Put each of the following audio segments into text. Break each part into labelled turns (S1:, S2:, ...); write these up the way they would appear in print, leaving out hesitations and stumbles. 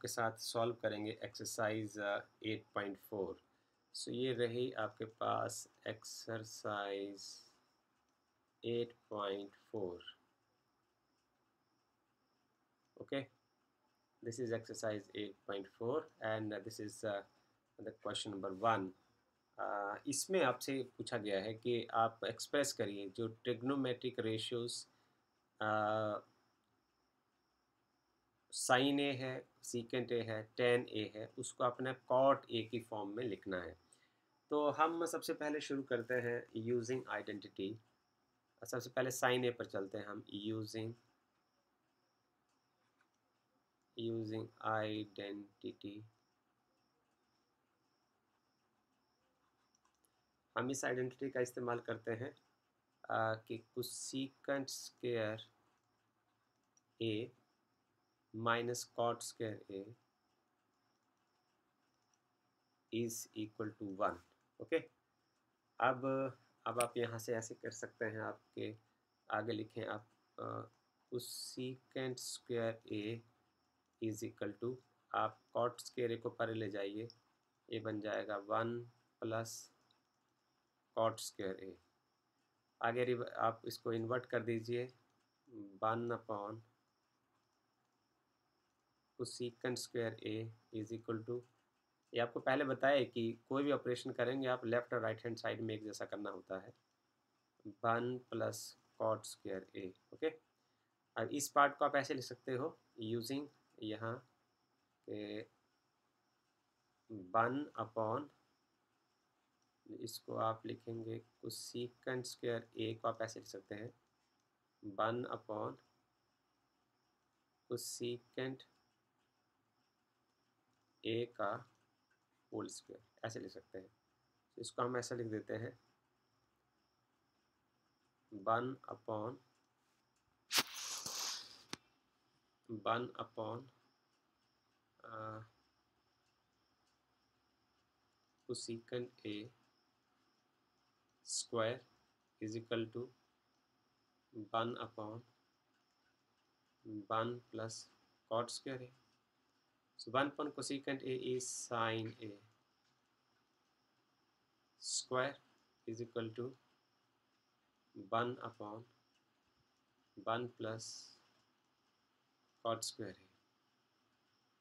S1: आपके साथ सॉल्व करेंगे एक्सरसाइज 8.4। सो ये रही आपके पास exercise 8.4। Okay, this is exercise 8.4 and this is the question number 1। इसमें आपसे पूछा गया है कि आप एक्सप्रेस करिए जो ट्रिग्नोमेट्रिक रेशियोज साइन ए है, सीकेंट ए है, टेन ए है, उसको अपने कॉट ए की फॉर्म में लिखना है। तो हम सबसे पहले शुरू करते हैं यूजिंग आइडेंटिटी। सबसे पहले साइन ए पर चलते हैं हम। यूजिंग आइडेंटिटी, हम इस आइडेंटिटी का इस्तेमाल करते हैं कि cosecant square A minus cot square A is equal to 1। Okay, अब आप यहाँ से ऐसे कर सकते हैं, आपके आगे लिखें आप cosecant square A is equal to, आप कॉट स्क्वायर ए को परे ले जाइए, ये बन जाएगा 1 प्लस कॉट स्क्वायर ए। आगे आप इसको इन्वर्ट कर दीजिए, 1 upon cosecant square A is equal to, ये आपको पहले बताया कि कोई भी ऑपरेशन करेंगे आप लेफ्ट और राइट हैंड साइड में एक जैसा करना होता है, 1 प्लस कॉट स्क्वायर ए। ओके, अब इस पार्ट को आप ऐसे लिख सकते हो यूजिंग यहाँ के 1 अपॉन, इसको आप लिखेंगे कोसेकेंट स्क्वायर ए को आप ऐसे लिख सकते हैं 1 अपॉन कोसेकेंट ए का होल स्क्वायर, ऐसे लिख सकते हैं। इसको हम ऐसा लिख देते हैं 1 upon cosecant A square is equal to 1 upon 1 plus cot square A. So 1 upon cosecant A is sin A square is equal to 1 upon 1 plus cot square A.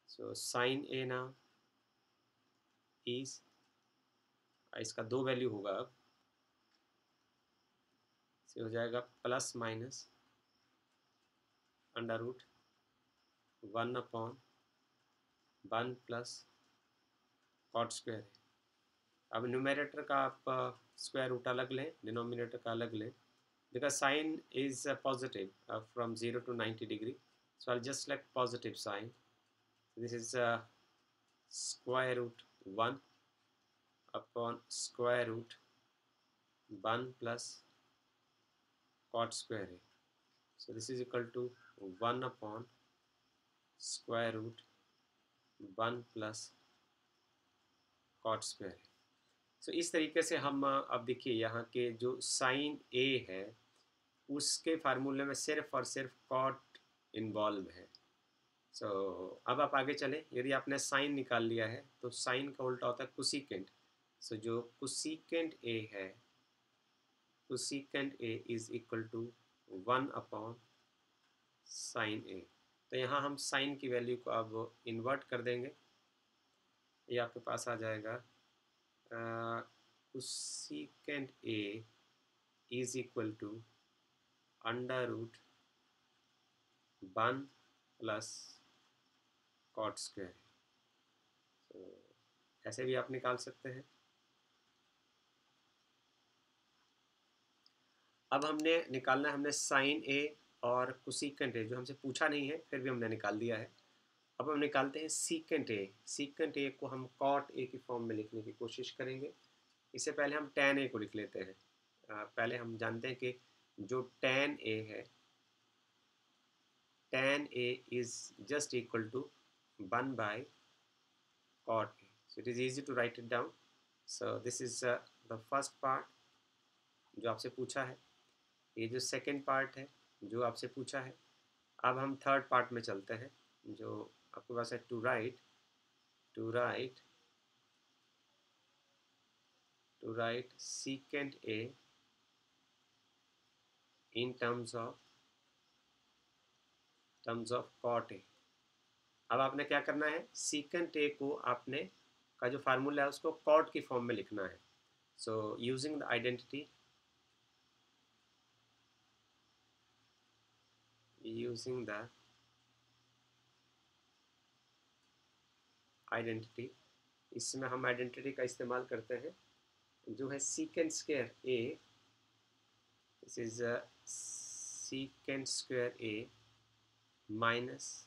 S1: So sin A now is, इसका दो value होगा, अब से हो जाएगा plus minus under root 1 upon 1 plus cot square है। अब numerator का आप स्क्वायर रूट अलग लें, डिनोमिनेटर का अलग लें, because sine is positive from 0 to 90 degree, so I'll just select positive sign. This is square root 1 upon square root 1 plus cot square A. So this is equal to 1 upon square root 1 plus cot square A. So इस तरीके से हम अब देखिए यहाँ के जो sign ए है उसके फार्मूले में सिर्फ और सिर्फ कॉट इन्वॉल्व है। सो अब आप आगे चलें, यदि आपने साइन निकाल लिया है तो साइन का उल्टा होता है कोसेकेंट। सो जो कोसेकेंट ए है, cosecant A is equal to 1 upon sine A. तो यहाँ हम साइन की वैल्यू को अब इन्वर्ट कर देंगे, ये आपके पास आ जाएगा cosecant A is equal to under root 1 plus cot square. तो ऐसे भी आप निकाल सकते हैं। अब हमने निकालना है, हमने साइन ए और कोसेकेंट ए जो हमसे पूछा नहीं है फिर भी हमने निकाल दिया है। अब हम निकालते हैं सीकेंट ए। सीकेंट ए को हम कॉट ए की फॉर्म में लिखने की कोशिश करेंगे। इससे पहले हम टैन ए को लिख लेते हैं। पहले हम जानते हैं कि जो टैन ए है, tan A is just equal to 1 by cot A. So it is easy to write it down. So this is the first part जो आपसे पूछा है, ये जो सेकेंड पार्ट है जो आपसे पूछा है। अब हम थर्ड पार्ट में चलते हैं जो आपके पास है to write to write secant a in terms of cot a। अब आपने क्या करना है, secant a को आपने का जो फार्मूला है उसको cot की फॉर्म में लिखना है। सो यूजिंग द आइडेंटिटी इसमें हम आइडेंटिटी का इस्तेमाल करते हैं जो है secant square a, this is secant square a minus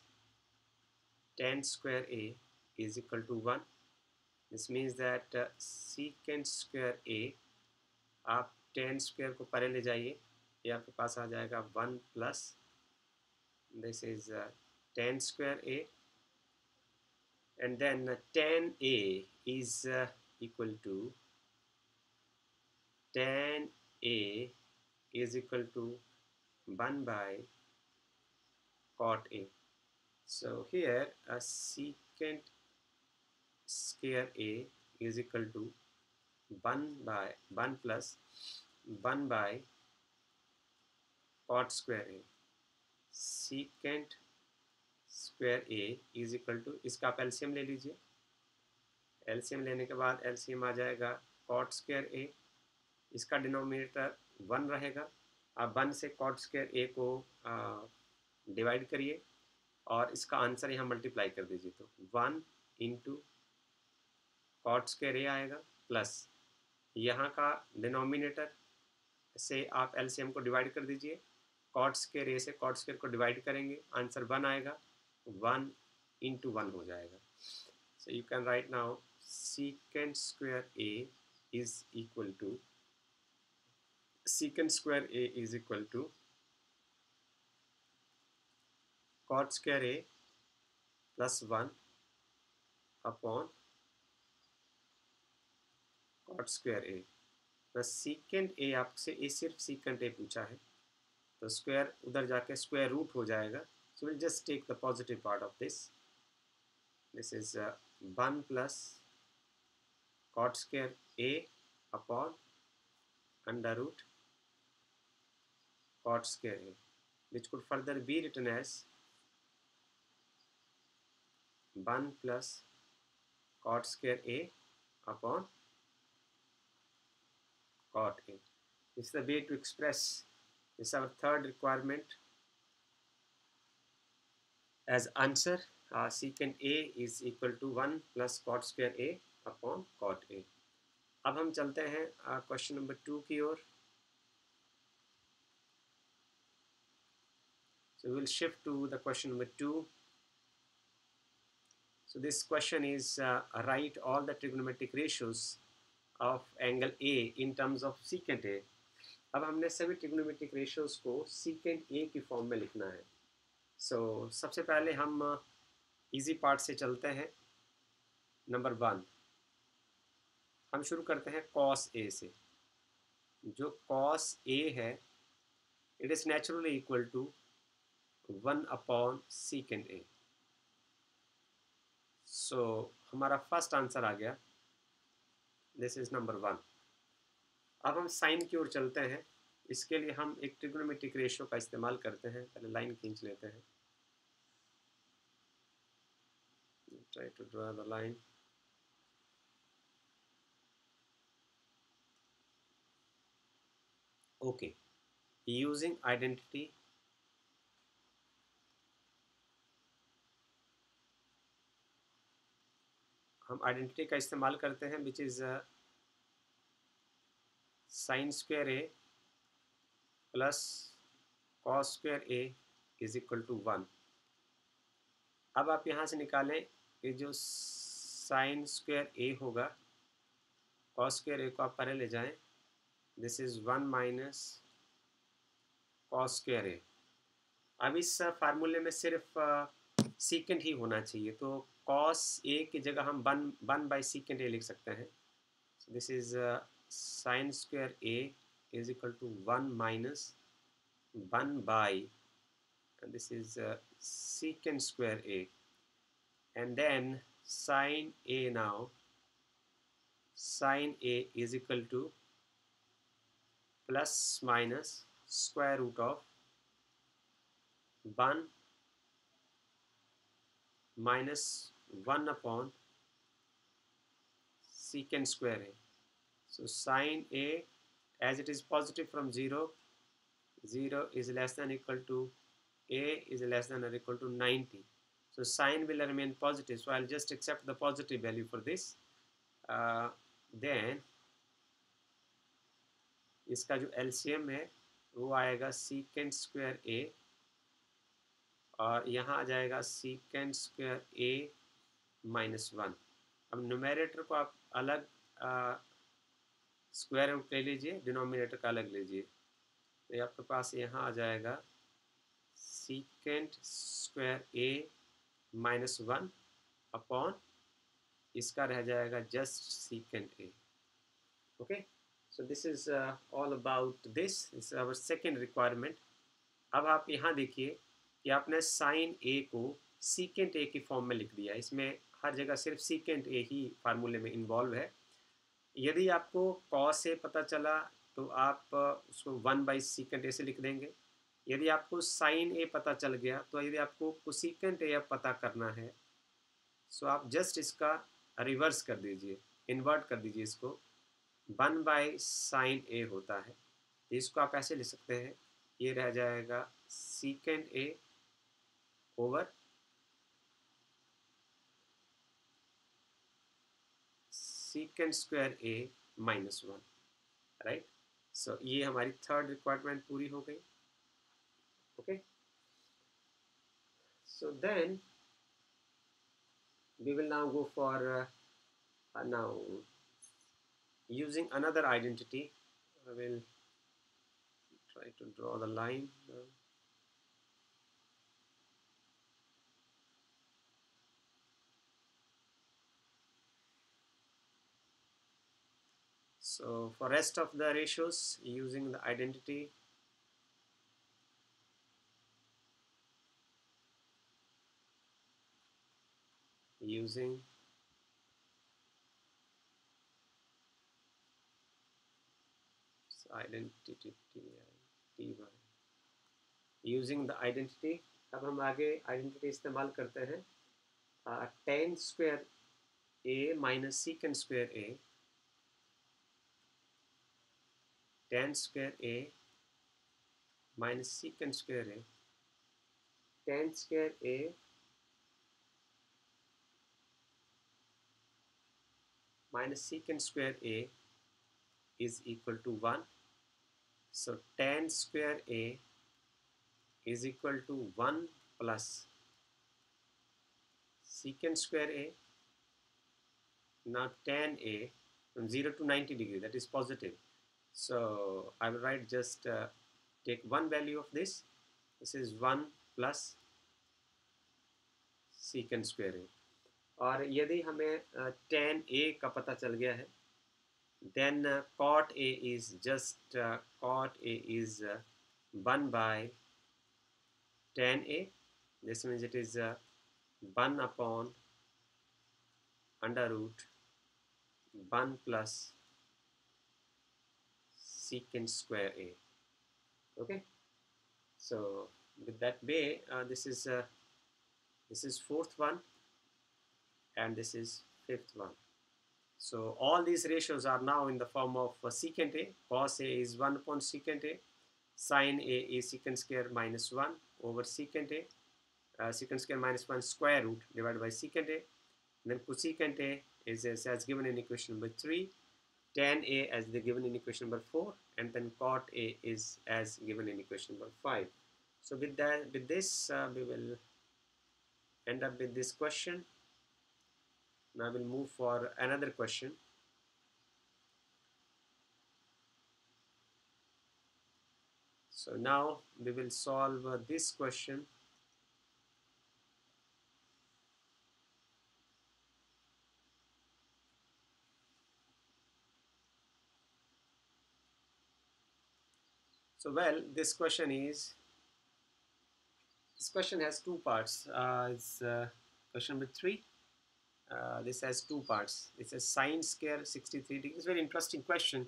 S1: tan square a is equal to 1। This means that secant square a, आप tan square को परे ले जाइए, ये आपके पास आ जाएगा 1 plus this is tan square a, and then tan a is equal to tan a is equal to 1 by cot a। So here a secant square a is equal to 1 plus 1 by cot square a। secant square A is equal to, इसका आप LCM ले लीजिए, LCM लेने के बाद LCM आ जाएगा cot square ए, इसका denominator 1 रहेगा। आप 1 से कॉट स्क्वायर ए को डिवाइड करिए और इसका आंसर यहाँ मल्टीप्लाई कर दीजिए, तो 1 इंटू कॉट स्क्वायर ए आएगा प्लस यहाँ का डिनोमिनेटर से आप एलसीएम को डिवाइड कर दीजिए, कॉट स्क्वायर ए से कॉट स्क्वायर को डिवाइड करेंगे, आंसर 1 आएगा, 1 इंटू 1 हो जाएगा। So you can write now secant square a is equal to cot square a plus 1 upon cot square a। बस secant a आपसे सिर्फ secant a पूछा है, तो स्क्वायर उधर जाके स्क्वायर रूट हो जाएगा। So we'll just take the positive part of this. This is 1 plus cot square a upon under root cot square a, which could further be written as 1 plus cot square a upon cot a। This is the way to express this, our third requirement as answer। Secant a is equal to 1 plus cot square a upon cot a। अब हम चलते हैं question number 2 की ओर। So we will shift to the question number 2। So this question is write all the trigonometric ratios of angle A in terms of secant A। अब हमने सभी trigonometric ratios को secant A की form में लिखना है। So सबसे पहले हम इजी पार्ट से चलते हैं। नंबर 1 हम शुरू करते हैं cos A से। जो cos A है it is naturally equal to 1 upon secant A। So हमारा फर्स्ट आंसर आ गया, दिस इज नंबर 1। अब हम साइन की ओर चलते हैं, इसके लिए हम एक ट्रिग्नोमेट्रिक रेशियो का इस्तेमाल करते हैं। पहले लाइन खींच लेते हैं, try to draw the line. Okay, using identity हम आइडेंटिटी का इस्तेमाल करते हैं which is sine square A plus cos square A is equal to 1। अब आप यहाँ से निकालें कि जो साइन स्क्वायर ए होगा, कॉस स्क्वायर ए को आप परे ले जाएं, this is 1 minus cos square A. अब इस फार्मूले में सिर्फ सीकेंट ही होना चाहिए, तो कॉस ए की जगह हम 1 बाई सीकेंट ए लिख सकते हैं। This is sine square A is equal to 1 minus 1 by this is secant square A. and then sine A now, sine A is equal to plus minus square root of 1 minus 1 upon secant square A. So sine A, as it is positive from 0, 0 is less than equal to A is less than or equal to 90. So sine will remain positive. So I'll just accept the positive value for this. Then इसका जो LCM है वो आएगा secant square A, और यहाँ आ जाएगा secant square A minus 1. अब numerator को आप अलग स्क्वायर रूट ले लीजिए, डिनोमिनेटर का अलग लीजिए, तो आपके पास यहाँ आ जाएगा secant square A minus 1 upon इसका रह जाएगा just secant A. Okay, so this is all about this is our second requirement. अब आप यहाँ देखिए कि आपने साइन ए को सीकेंट ए की फॉर्म में लिख दिया, इसमें हर जगह सिर्फ सीकेंट ए ही फार्मूले में इन्वॉल्व है. यदि आपको कॉस ए पता चला तो आप उसको 1/सीकेंट ए से लिख देंगे. यदि आपको साइन ए पता चल गया तो यदि आपको कोसीकेंट ए पता करना है सो आप जस्ट इसका रिवर्स कर दीजिए, इन्वर्ट कर दीजिए इसको. 1/साइन ए होता है, तो इसको आप ऐसे लिख सकते हैं, ये रह जाएगा secant A over secant square A minus 1, right. So ये हमारी थर्ड रिक्वायरमेंट पूरी हो गई. Okay, so then we will now go for now using another identity. I will try to draw the line. So for rest of the ratios using the identity, using identity using the identity. अब हम आगे identity इस्तेमाल करते हैं. tan square a minus secant square a, tan square a minus secant square a, tan square a minus secant square a is equal to 1. So tan square a is equal to 1 plus secant square a. Now tan a from 0 to 90 degree, that is positive. So I will write just take one value of this. This is 1 plus secant square a. और यदि हमें tan a का पता चल गया है, then cot a is just cot a is 1 by tan a. This means it is 1 upon under root 1 plus secant square a. Okay, so with that way this is fourth one and this is fifth one. So all these ratios are now in the form of secant a. Cos a is 1 upon secant a, sin a is secant square minus 1 over secant a, secant square minus 1 square root divided by secant a. Then cosecant a is as given in equation number 3, tan a as the given in equation number 4, and then cot a is as given in equation number 5. So with this we will end up with this question. Now we'll move for another question. So now we will solve this question. So well, this question has two parts. It's Question number 3. This has two parts. It says sin square 63 degree. It's a very interesting question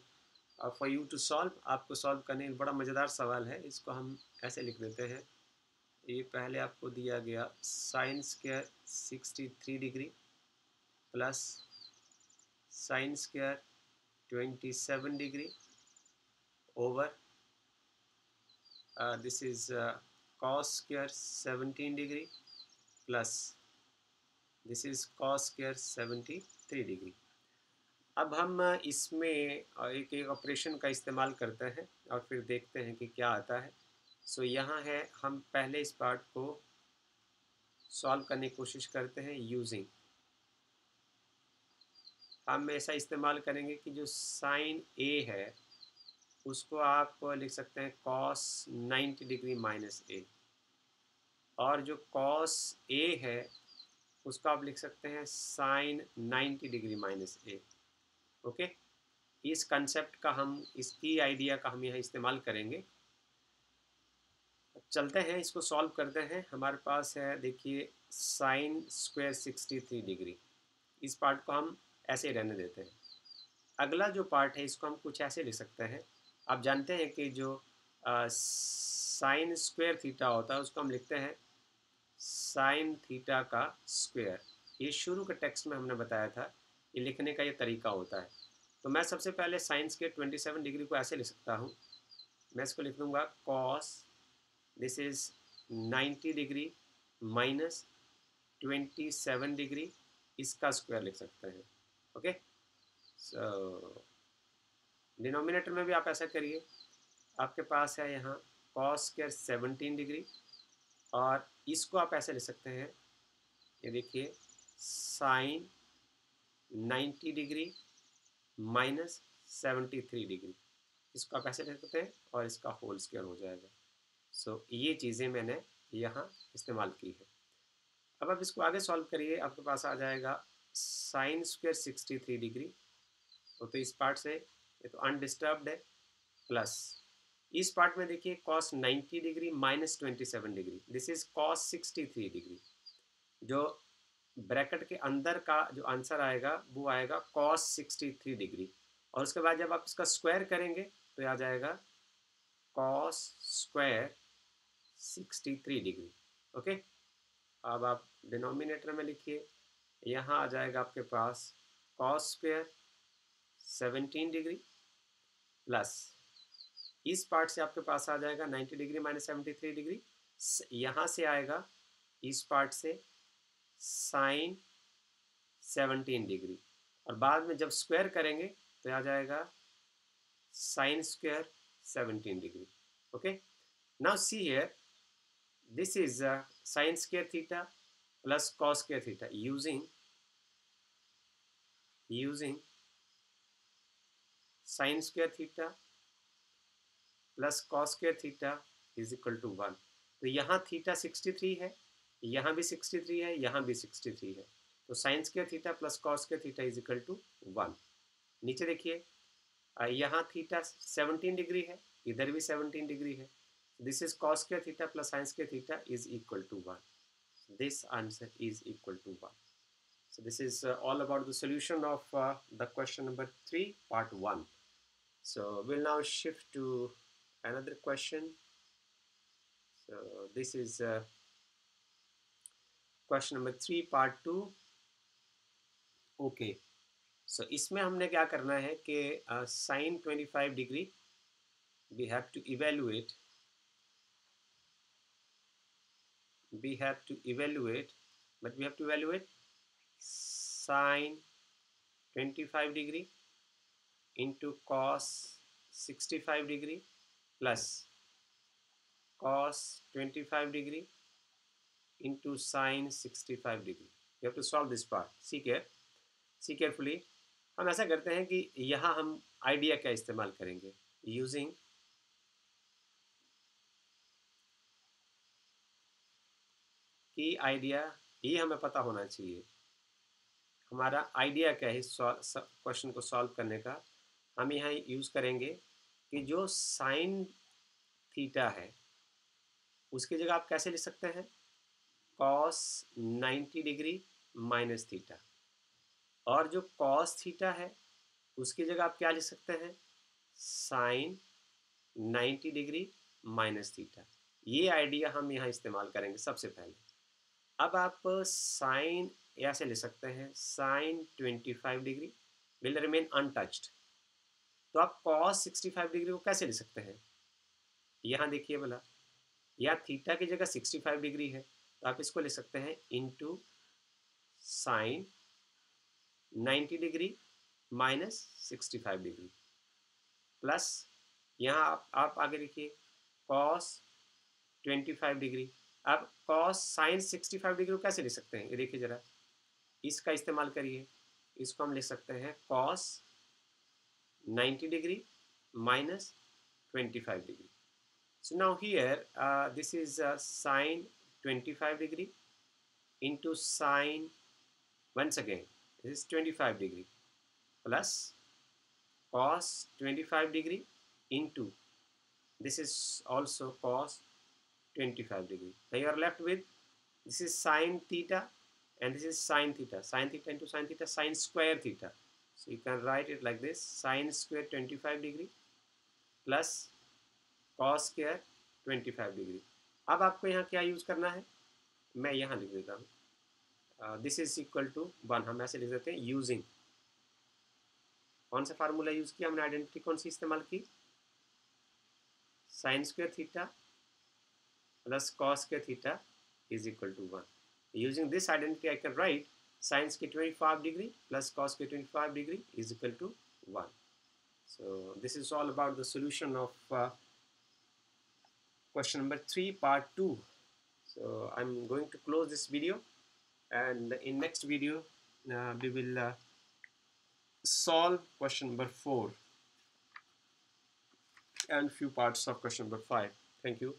S1: for you to solve. आपको solve करने बड़ा मज़ेदार सवाल है. इसको हम ऐसे लिख देते हैं. ये पहले आपको दिया गया sin square 63 degree plus sin square 27 degree over this is cos square 17 degree plus this is cos square 73 degree. अब हम इसमें एक एक ऑपरेशन का इस्तेमाल करते हैं और फिर देखते हैं कि क्या आता है. सो यहाँ है, हम पहले इस पार्ट को सॉल्व करने की कोशिश करते हैं यूजिंग. हम ऐसा इस्तेमाल करेंगे कि जो साइन ए है उसको आप लिख सकते हैं cos 90 डिग्री माइनस ए, और जो cos ए है उसको आप लिख सकते हैं साइन 90 डिग्री माइनस ए. ओके, इस कंसेप्ट का हम, इसकी आइडिया का हम यहाँ इस्तेमाल करेंगे. चलते हैं, इसको सॉल्व करते हैं. हमारे पास है, देखिए, साइन स्क्वायर 63 डिग्री. इस पार्ट को हम ऐसे ही रहने देते हैं. अगला जो पार्ट है इसको हम कुछ ऐसे लिख सकते हैं. आप जानते हैं कि जो साइन स्क्वायर थीटा होता है उसको हम लिखते हैं साइन थीटा का स्क्वायर. ये शुरू के टेक्स्ट में हमने बताया था, ये लिखने का ये तरीका होता है. तो मैं सबसे पहले साइन स्क्वायर 27 डिग्री को ऐसे लिख सकता हूँ. मैं इसको लिख दूँगा cos, this is 90 degree minus 27 degree, इसका स्क्वायर लिख सकते हैं. ओके, सो डिनोमिनेटर में भी आप ऐसा करिए. आपके पास है यहाँ कॉस स्क्वायर 17 डिग्री, और इसको आप ऐसे लिख सकते हैं, ये देखिए, साइन 90 डिग्री माइनस 73 डिग्री, इसको आप ऐसे लिख सकते हैं और इसका होल स्क्वायर हो जाएगा. सो ये चीज़ें मैंने यहाँ इस्तेमाल की है. अब आप इसको आगे सॉल्व करिए. आपके पास आ जाएगा साइन स्क्वायर 63 डिग्री. तो इस पार्ट से ये तो अनडिस्टर्ब्ड है, प्लस इस पार्ट में देखिए cos 90 degree minus 27 degree, this is cos 63 degree. जो ब्रैकेट के अंदर का जो आंसर आएगा वो आएगा cos 63 डिग्री, और उसके बाद जब आप इसका स्क्वायर करेंगे तो आ जाएगा cos स्क्वायर 63 डिग्री. ओके, अब आप डिनोमिनेटर में लिखिए. यहाँ आ जाएगा आपके पास cos स्क्वायर 17 डिग्री प्लस इस पार्ट से आपके पास आ जाएगा 90 डिग्री माइनस 73 डिग्री. यहाँ से आएगा इस पार्ट से साइन 17 डिग्री, और बाद में जब स्क्वायर करेंगे तो आ जाएगा sine square 17 degree. Okay, now see here, this is sine square theta plus cos square theta using sine square theta plus cos square theta is equal to 1. तो यहाँ थीटा 63 है, यहाँ भी 63 है, यहाँ भी 63 है. तो sine square theta plus cos square theta is equal to 1. नीचे देखिए, यहाँ थीटा 17 डिग्री है, इधर भी 17 डिग्री है. This is cos square theta plus sine square theta is equal to 1. This answer is equal to 1. So this is all about the solution of the question number 3 part 1. So we'll now shift to another question. So this is question number 3 part 2. Okay, so इसमें हमने क्या करना है कि sin 25 degree we have to evaluate but we have to evaluate sin 25 degree into cos 65 degree plus cos 25 degree into sin 65 degree. You have to solve this part. See carefully. हम ऐसा करते हैं कि यहाँ हम आइडिया क्या इस्तेमाल करेंगे, यूजिंग की आइडिया. ये हमें पता होना चाहिए हमारा आइडिया क्या है क्वेश्चन को सॉल्व करने का. हम यहाँ यूज़ करेंगे कि जो साइन थीटा है उसकी जगह आप कैसे लिख सकते हैं, कॉस 90 डिग्री माइनस थीटा, और जो कॉस थीटा है उसकी जगह आप क्या लिख सकते हैं, साइन 90 डिग्री माइनस थीटा। ये आइडिया हम यहाँ इस्तेमाल करेंगे सबसे पहले। अब आप साइन ऐसे ले सकते हैं, sine 25 degree will remain untouched. तो आप कॉस 65 डिग्री को कैसे ले सकते हैं, यहाँ देखिए बोला, या थीटा की जगह 65 डिग्री है तो आप इसको ले सकते हैं into sine 90 degree minus 65 degree plus, यहाँ आप आगे लिखिए कॉस 25 डिग्री। अब कॉस साइन 65 डिग्री को कैसे ले सकते हैं, ये देखिए ज़रा, इसका इस्तेमाल करिए, इसको हम ले सकते हैं cos 90 degree minus 25 degree. So now here this is sine 25 degree into sine, once again this is 25 degree plus cos 25 degree into this is also cos 25 degree. Now you are left with, this is sine theta and this is sine theta. Sine theta into sine theta, sine square theta. So you can write it like this, sine square 25 degree plus cos square 25 degree. अब आपको यहाँ क्या use करना है, मैं यहाँ लिख देता हूँ, दिस इज इक्वल टू 1, हम ऐसे लिख देते हैं यूजिंग, कौन सा फार्मूला यूज़ किया हमने, आइडेंटिटी कौन सी इस्तेमाल की, sine square theta plus cos square theta is equal to 1। Using this identity I can write sines की 25 डिग्री प्लस कॉस की 25 degree is equal to 1। So this is all about the solution of question number 3 part 2. So I'm going to close this video, and in next video we will solve question number 4 and few parts of question number 5. Thank you.